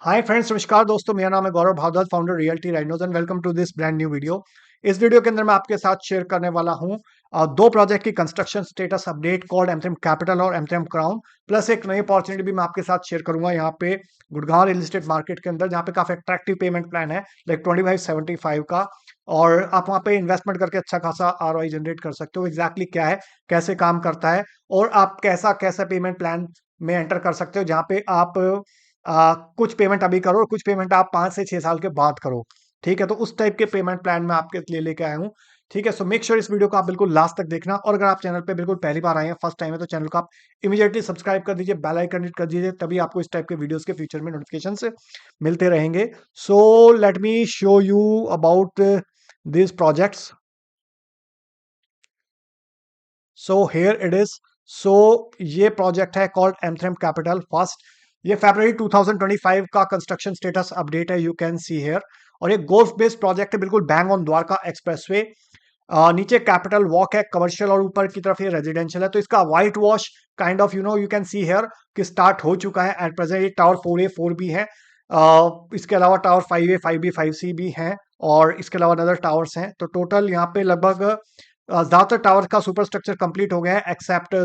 Hi friends, नमस्कार दोस्तों। मेरा नाम है Gaurav Bhardwaj, founder Realty Rhinos and welcome to this brand new video. इस वीडियो के अंदर मैं आपके साथ शेयर करने वाला हूं दो प्रोजेक्ट की कंस्ट्रक्शन स्टेटस अपडेट कॉल्ड एमथ्रेम कैपिटल और एमथ्रेम क्राउन, प्लस एक नई अपॉर्चुनिटी भी मैं आपके साथ शेयर करूंगा यहाँ पे गुड़गांव रियल एस्टेट मार्केट के अंदर, जहाँ पे काफी अट्रैक्टिव पेमेंट प्लान है लाइक 2575 का। और आप वहाँ पे इन्वेस्टमेंट करके अच्छा खासा आरओआई जनरेट कर सकते हो। एग्जैक्टली क्या है, कैसे काम करता है और आप कैसा कैसा पेमेंट प्लान में एंटर कर सकते हो, जहाँ पे आप कुछ पेमेंट अभी करो और कुछ पेमेंट आप 5 से 6 साल के बाद करो। ठीक है, तो उस टाइप के पेमेंट प्लान मैं आपके लिए लेके आया हूँ। ठीक है, सो मेक श्योर इस वीडियो को आप बिल्कुल लास्ट तक देखना। और अगर आप चैनल पे बिल्कुल पहली बार आए हैं, फर्स्ट टाइम है, तो चैनल को आप इमीडिएटली सब्सक्राइब कर दीजिए, बेल आइकन हिट कर दीजिए, तभी आपको इस टाइप के वीडियोस के फ्यूचर में नोटिफिकेशन से मिलते रहेंगे। So let me show you about this projects. So here it is. So ये प्रोजेक्ट है कॉल्ड एमथ्रेम कैपिटल फर्स्ट। ये फरवरी 2025 का कंस्ट्रक्शन स्टेटस अपडेट है, यू कैन सी हेयर। और ये गोल्फ बेस्ड प्रोजेक्ट है, बिल्कुल बैंग ऑन द्वारका एक्सप्रेसवे। नीचे कैपिटल वॉक है, कमर्शियल, और ऊपर की तरफ ये रेजिडेंशियल है। तो इसका white wash kind of you can see here कि स्टार्ट हो चुका है एट प्रेजेंट। ये टावर 4A 4B है। इसके अलावा टावर 5A 5B 5C भी हैं, और इसके अलावा अदर टावर्स हैं। तो टोटल यहाँ पे लगभग ज्यादातर टावर का सुपर स्ट्रक्चर कंप्लीट हो गया है, एक्सेप्ट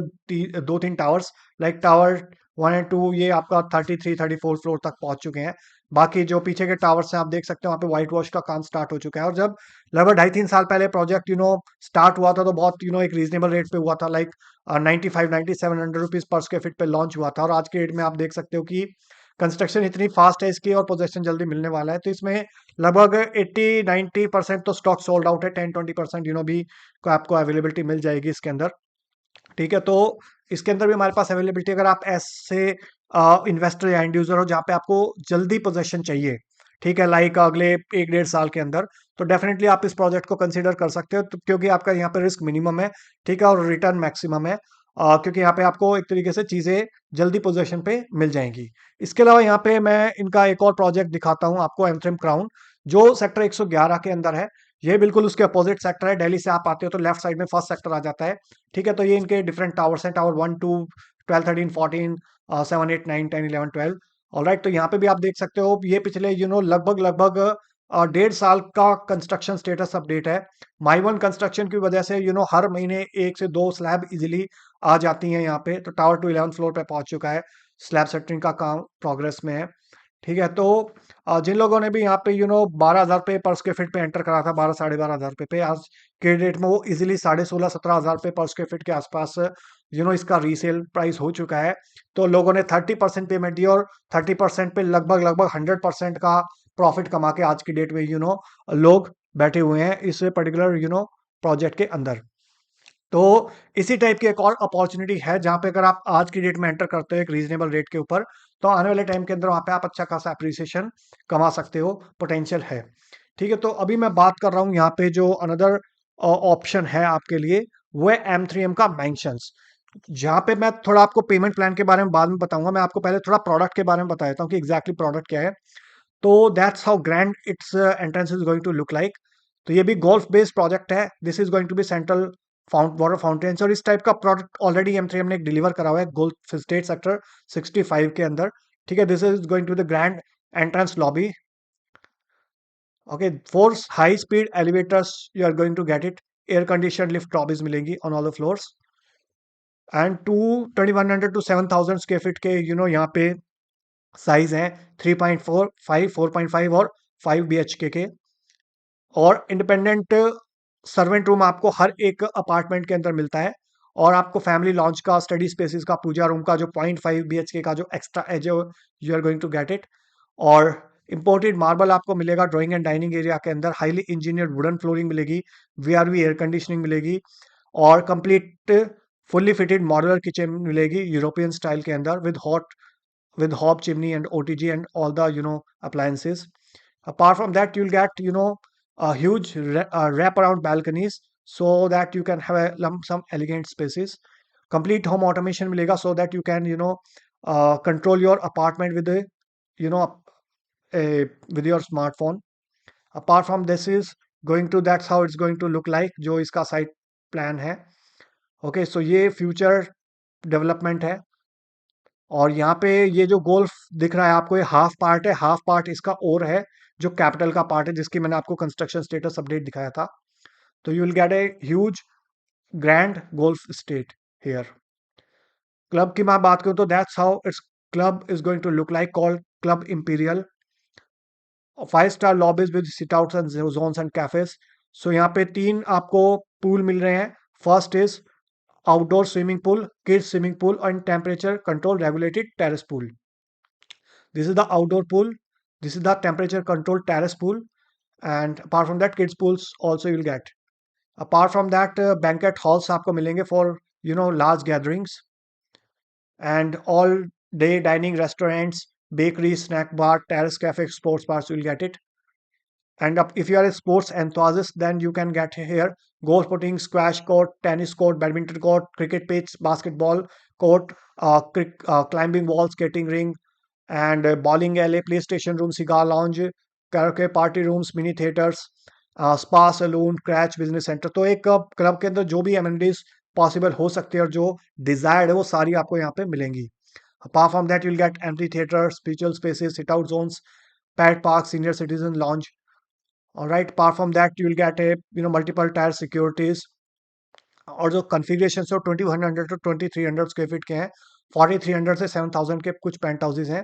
दो तीन टावर्स लाइक टावर 1 एंड 2। ये आपका 33 34 फ्लोर तक पहुंच चुके हैं। बाकी जो पीछे के टावर्स हैं, आप देख सकते हो वहाँ पे व्हाइट वॉश का काम स्टार्ट हो चुका है। और जब लगभग 2.5 3 साल पहले प्रोजेक्ट स्टार्ट हुआ था, तो बहुत एक रीजनेबल रेट पे हुआ था, like 95 9700 rupees per square feet पे लॉन्च हुआ था। और आज के डेट में आप देख सकते हो कि कंस्ट्रक्शन इतनी फास्ट है इसकी, और पोजेशन जल्दी मिलने वाला है। तो इसमें लगभग 80 90% तो स्टॉक सोल्ड आउट है, 10 20% भी को आपको अवेलेबिलिटी मिल जाएगी इसके अंदर। ठीक है, तो इसके अंदर भी हमारे पास अवेलेबिलिटी, अगर आप ऐसे इन्वेस्टर या एंड यूजर हो जहाँ पे आपको जल्दी पोजेशन चाहिए, ठीक है, लाइक अगले 1 1.5 साल के अंदर, तो डेफिनेटली आप इस प्रोजेक्ट को कंसीडर कर सकते हो। तो क्योंकि आपका यहाँ पे रिस्क मिनिमम है, ठीक है, और रिटर्न मैक्सिमम है। क्योंकि यहाँ पे आपको एक तरीके से चीजें जल्दी पोजीशन पे मिल जाएंगी। इसके अलावा यहाँ पे मैं इनका एक और प्रोजेक्ट दिखाता हूँ आपको, एमथ्रेम क्राउन, जो सेक्टर 111 के अंदर है। ये बिल्कुल उसके अपोजिट सेक्टर है। दिल्ली से आप आते हो तो लेफ्ट साइड में फर्स्ट सेक्टर आ जाता है। ठीक है, तो ये इनके डिफरेंट टावर्स हैं, टावर 1 2 12 13 14, 7 8 9 10 11 12। ऑलराइट, तो यहाँ पे भी आप देख सकते हो, ये पिछले लगभग लगभग 1.5 साल का कंस्ट्रक्शन स्टेटस अपडेट है। माई वन कंस्ट्रक्शन की वजह से हर महीने 1 से 2 स्लैब इजिली आ जाती हैं यहाँ पे। तो टावर 2 11 फ्लोर पे पहुंच चुका है, स्लैब सेटरिंग का काम प्रोग्रेस में है। ठीक है, तो जिन लोगों ने भी यहाँ पे 12,000 रुपये पर स्क्वायर फीट पे एंटर करा था, 12 12.5 हजार रुपये पे, आज के डेट में वो इजिली 16 17 17 हजार रुपये पर स्क्वायर फीट के आसपास इसका रीसेल प्राइस हो चुका है। तो लोगों ने 30% पेमेंट दी, और 30% पे लगभग लगभग 100% का प्रॉफिट कमा के आज की डेट में लोग बैठे हुए हैं इस पर्टिकुलर प्रोजेक्ट के अंदर। तो इसी टाइप की एक और अपॉर्चुनिटी है, जहां पे अगर आप आज की डेट में एंटर करते हो एक रीजनेबल रेट के ऊपर, तो आने वाले टाइम के अंदर वहां पे आप अच्छा खासा अप्रिसिएशन कमा सकते हो, पोटेंशियल है। ठीक है, तो अभी मैं बात कर रहा हूँ यहाँ पे जो अनदर ऑप्शन है आपके लिए, वो है M3M का मैंशंस। जहाँ पे मैं थोड़ा आपको पेमेंट प्लान के बारे में बाद में बताऊंगा, मैं आपको पहले थोड़ा प्रोडक्ट के बारे में बता देता हूँ कि एग्जैक्टली प्रोडक्ट क्या है। तो that's how grand it's entrance is going to look like. तो ये भी गोल्फ बेस्ड प्रोजेक्ट है। This is going to be central water fountains, और इस टाइप का प्रोडक्ट ऑलरेडी M3M ने एक डिलीवर करा हुआ है गोल्फ स्टेट सेक्टर 65 के अंदर। ठीक है, this is going to the grand entrance lobby. Okay, 4 high speed elevators you are going to get it. Air condition lift lobbies मिलेंगी on all the floors. And 2100 to 7,000 square feet के यहाँ पे size हैं, 3.45 4.5 और 5 BHK के। और independent servant room आपको हर एक अपार्टमेंट के अंदर मिलता है। और आपको फैमिली लॉन्च का, स्टडी स्पेसिस का, पूजा रूम का जो 0.5 BHK का जो एक्स्ट्रा है, जो you are going to get it. और इंपोर्टेड मार्बल आपको मिलेगा ड्राइंग एंड डाइनिंग एरिया के अंदर। हाईली इंजीनियर्ड वुडन फ्लोरिंग मिलेगी, VRV एयर कंडीशनिंग मिलेगी, और complete fully fitted modular kitchen मिलेगी यूरोपियन स्टाइल के अंदर, with hob chimney and OTG and all the appliances. Apart from that, you'll get a huge wrap around balconies, so that you can have some elegant spaces. Complete home automation milega, so that you can control your apartment with a you know with your smartphone. Apart from this is going to, that's how it's going to look like, जो इसका site plan है। Okay, सो ये future development है। और यहाँ पे ये जो गोल्फ दिख रहा है आपको, ये हाफ पार्ट है, हाफ पार्ट इसका और है जो कैपिटल का पार्ट है, जिसकी मैंने आपको कंस्ट्रक्शन स्टेटस अपडेट दिखाया था। तो you will get a huge grand golf state here. Club की मैं बात करूँ तो that's how it's club is going to look like, called Club Imperial. 5 star lobbies with sit outs and zones and cafes. So यहाँ पे 3 आपको pool मिल रहे हैं। First is outdoor swimming pool, kids swimming pool and temperature control regulated terrace pool. This is the outdoor pool. This is the temperature controlled terrace pool. And apart from that, kids pools also you'll get. Apart from that, banquet halls आपको मिलेंगे for large gatherings, and all day dining restaurants, bakery, snack bar, terrace cafe, sports bars you'll get it. And if you are a sports enthusiast, then you can get here golf putting, squash court, tennis court, badminton court, cricket pitch, basketball court, climbing wall, skating ring, and bowling alley, PlayStation room, cigar lounge, karaoke party rooms, mini theaters, spa saloon, क्रैच business centre. तो एक club के अंदर जो भी amenities possible हो सकते हैं और जो डिजायर्ड है वो सारी आपको यहाँ पे मिलेंगी। Apart from that, you'll get amphitheatre, spiritual spaces, sit out zones, pet park, senior citizen lounge. All right. Apart from that, you will get a multiple tier securities, और जो कॉन्फ़िगरेशन है वो 2100 टू 2300 स्क्वायर फीट के हैं। 4300 से 7000 के कुछ paint houses हैं।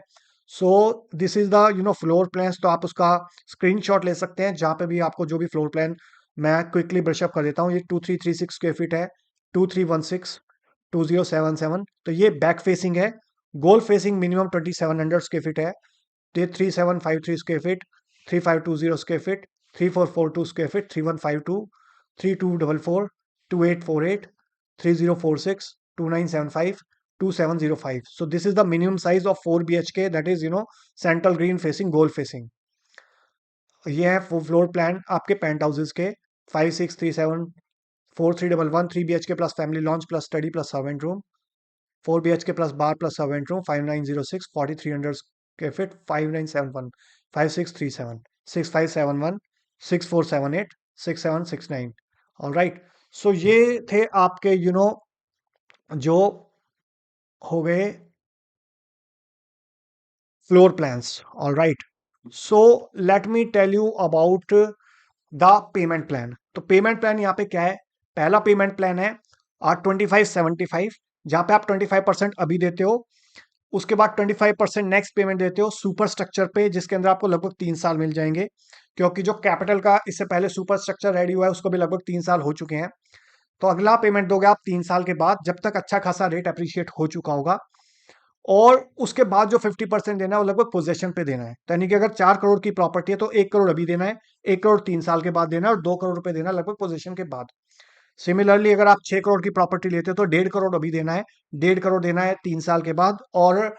So this is the floor plans. तो आप उसका स्क्रीनशॉट ले सकते हैं, जहाँ पे भी आपको जो भी फ्लोर प्लान, मैं क्विकली ब्रशअप कर देता हूँ। ये 2336 स्क्वायर फीट है, 2316, 2077। तो ये बैक फेसिंग है। गोल फेसिंग मिनिमम 2700 स्क्वायर फीट है। ये 3753 square feet, 3520 square feet, 3442 square feet, 3152, 3244, 2848, 3046, 2975, 2705. So this is the minimum size of 4 BHK, that is central green facing, goal facing. ये है फ्लोर प्लान आपके paint houses के। 5637, 4311, 3 BHK plus family launch plus study plus servant room, 4 BHK plus bar plus servant room, 5906, 4300 square feet, 5971, 5637, 6571, 6478, 6769। All right. So ये थे आपके जो हो गए floor plans. All right. So let me tell you about the payment plan. तो payment plan यहाँ पे क्या है? पहला पेमेंट प्लान है 2575, जहां पे आप 25% अभी देते हो, उसके बाद 25% नेक्स्ट पेमेंट देते हो सुपर स्ट्रक्चर पे, जिसके अंदर आपको लगभग 3 साल मिल जाएंगे, क्योंकि जो कैपिटल का इससे पहले सुपर स्ट्रक्चर रेडी हुआ है उसको भी लगभग 3 साल हो चुके हैं। तो अगला पेमेंट दोगे आप 3 साल के बाद, जब तक अच्छा खासा रेट अप्रिशिएट हो चुका होगा। और उसके बाद जो 50% देना है वो लगभग पोजेशन पे देना है। यानी कि अगर 4 करोड़ की प्रॉपर्टी है तो 1 करोड़ अभी देना है, 1 करोड़ 3 साल के बाद देना है, और 2 करोड़ रुपए देना है लगभग पोजेशन के बाद। सिमिलरली अगर आप 6 करोड़ की प्रॉपर्टी लेते हो तो 1.5 करोड़ अभी देना है, 1.5 करोड़ देना है 3 साल के बाद, और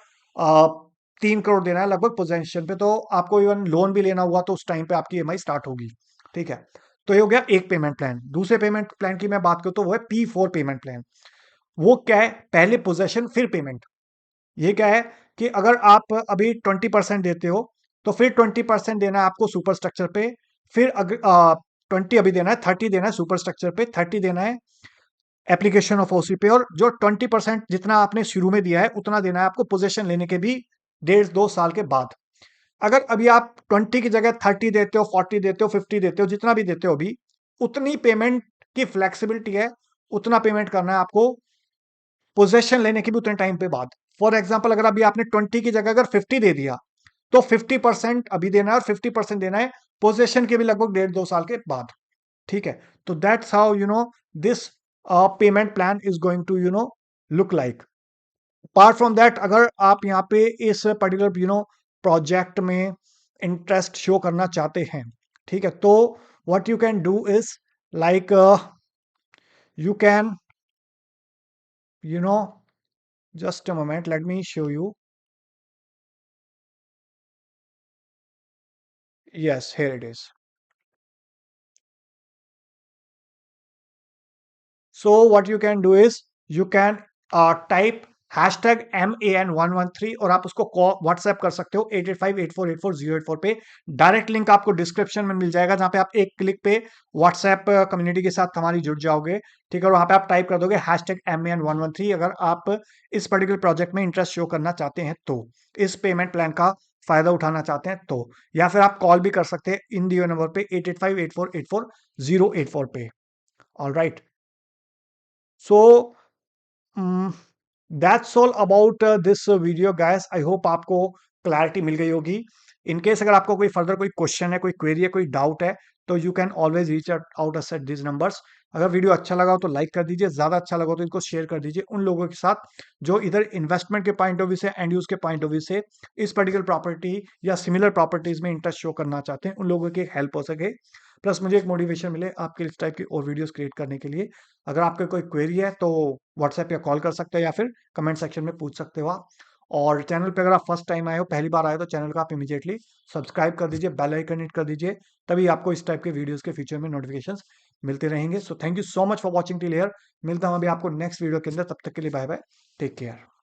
3 करोड़ देना है लगभग पोजेशन पे। तो आपको इवन लोन भी लेना हुआ तो उस टाइम पे आपकी EMI स्टार्ट होगी। ठीक है। तो ये हो गया एक पेमेंट प्लान। दूसरे पेमेंट प्लान की मैं बात करूँ तो वो है P4 पेमेंट प्लान। वो क्या है? पहले पोजेशन फिर पेमेंट। ये क्या है कि अगर आप अभी 20% देते हो तो फिर 20% देना है आपको सुपर स्ट्रक्चर पे। फिर अगर 20 अभी देना है, 30 देना है सुपर स्ट्रक्चर पे, 30 देना है एप्लीकेशन ऑफ ओसी पे, और जो 20% जितना आपने शुरू में दिया है उतना देना है आपको पोजीशन लेने के भी 1.5-2 साल के बाद। अगर अभी आप 20 की जगह 30 देते हो, 40 देते हो, 50 देते हो, जितना भी देते हो अभी, उतनी पेमेंट की फ्लेक्सिबिलिटी है, उतना पेमेंट करना है आपको पोजेशन लेने के भी उतने टाइम पे बाद। फॉर एग्जाम्पल, अगर अभी आपने 20 की जगह अगर 50 दे दिया तो 50% अभी देना है और 50% देना है पोजेशन के भी लगभग 1.5-2 साल के बाद। ठीक है। तो that's how this payment plan is going to look like. Apart from that, अगर आप यहाँ पे इस पर्टिकुलर प्रोजेक्ट में इंटरेस्ट शो करना चाहते हैं, ठीक है, तो what you can do is like you can you know just a moment, let me show you. Yes, here it is. So what you can do is you can type #MAN113 और आप उसको WhatsApp कर सकते हो 8858484084 पे। Direct link आपको description में मिल जाएगा, जहां पे आप एक क्लिक पे व्हाट्सएप कम्युनिटी के साथ हमारी जुड़ जाओगे। ठीक है, और वहां पे आप टाइप कर दोगे #MAN113 अगर आप इस पर्टिकुलर प्रोजेक्ट में इंटरेस्ट शो करना चाहते हैं तो, इस पेमेंट प्लान का फायदा उठाना चाहते हैं तो, या फिर आप कॉल भी कर सकते हैं इन दियो नंबर पे 8858484084 पे। All right, so that's all about this video guys. I hope आपको क्लैरिटी मिल गई होगी। इन केस अगर आपको कोई फर्दर कोई क्वेश्चन है, कोई क्वेरी है, कोई डाउट है, तो you can always reach out us at this numbers. अगर वीडियो अच्छा लगा हो तो लाइक कर दीजिए, ज्यादा अच्छा लगा हो तो इनको शेयर कर दीजिए उन लोगों के साथ जो इधर इन्वेस्टमेंट के पॉइंट ऑफ व्यू से, एंड यूज के पॉइंट ऑफ व्यू से इस पर्टिकुलर प्रॉपर्टी या सिमिलर प्रॉपर्टीज में इंटरेस्ट शो करना चाहते हैं, उन लोगों की एक हेल्प हो सके, प्लस मुझे एक मोटिवेशन मिले आपके इस टाइप की और वीडियोस क्रिएट करने के लिए। अगर आपका कोई क्वेरी है तो व्हाट्सएप या कॉल कर सकते हो, या फिर कमेंट सेक्शन में पूछ सकते हो आप। और चैनल पे अगर आप फर्स्ट टाइम आए हो, पहली बार आए हो, तो चैनल को आप इमीडिएटली सब्सक्राइब कर दीजिए, बेल आइकन हिट कर दीजिए, तभी आपको इस टाइप के वीडियोस के फ्यूचर में नोटिफिकेशंस मिलते रहेंगे। So thank you so much for watching till here. मिलता हूं अभी आपको नेक्स्ट वीडियो के अंदर, तब तक के लिए बाय बाय, टेक केयर।